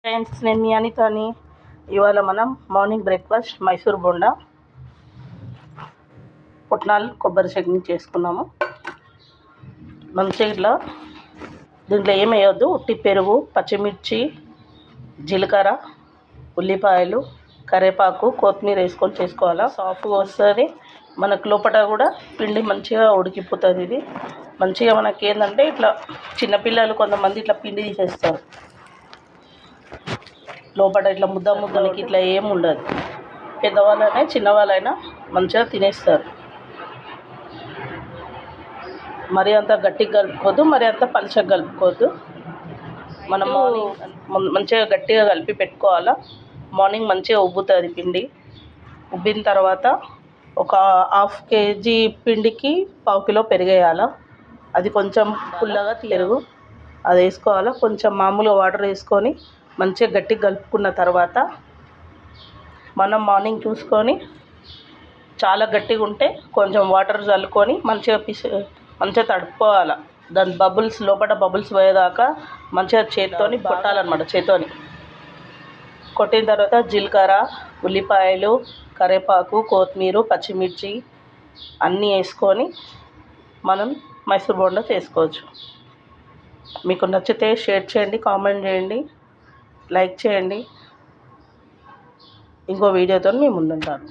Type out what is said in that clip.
Friends, నేను మీ అనితని. ఇవాళ మనం మార్నింగ్ బ్రేక్ఫాస్ట్ మైసూర్ బోండా, పుట్నాలు, కొబ్బరి చట్నీ చేసుకున్నాము. మంచిగా ఇట్లా దీంట్లో ఏం వేయొద్దు, ఉట్టి పెరుగు, పచ్చిమిర్చి, జీలకర్ర, ఉల్లిపాయలు, కరివేపాకు, కొత్తిమీర వేసుకొని చేసుకోవాలా. సాఫ్ట్గా వస్తుంది. మనకు లోపల కూడా పిండి మంచిగా ఉడికిపోతుంది. ఇది మంచిగా మనకి ఏంటంటే ఇట్లా చిన్నపిల్లలు కొంతమంది ఇట్లా పిండి తీసేస్తారు, లోపల ఇట్లా ముద్దలకి ఇట్లా ఏమి ఉండదు. పెద్దవాళ్ళైనా చిన్నవాళ్ళైనా మంచిగా తినేస్తారు. మరీ అంత గట్టిగా కలుపుకోవద్దు, మరీ అంత పలుచగా కలుపుకోవద్దు. మనం మార్నింగ్ మంచిగా గట్టిగా కలిపి పెట్టుకోవాలా. మార్నింగ్ మంచిగా ఉబ్బుతుంది పిండి. ఉబ్బిన తర్వాత ఒక 1/2 kg పిండికి 1/4 kg పెరుగేయాలా. అది కొంచెం పుల్లగా పెరుగు అది వేసుకోవాలా. కొంచెం మామూలుగా వాటర్ వేసుకొని మంచిగా గట్టిగా కలుపుకున్న తర్వాత మనం మార్నింగ్ చూసుకొని చాలా గట్టిగా ఉంటే కొంచెం వాటర్ చల్లుకొని మంచిగా తడుపుకోవాలి. దాని బబుల్స్ లోపల బబుల్స్ పోయేదాకా మంచిగా చేత్తోని కొట్టాలన్నమాట. చేత్తోని కొట్టిన తర్వాత జీలకర్ర, ఉల్లిపాయలు, కరివేపాకు, కొత్తిమీర, పచ్చిమిర్చి అన్నీ వేసుకొని మనం మైసూర్ బోండా చేసుకోవచ్చు. మీకు నచ్చితే షేర్ చేయండి, కామెంట్ చేయండి, లైక్ చేయండి. ఇంకో వీడియోతో మీ ముందుంటాను.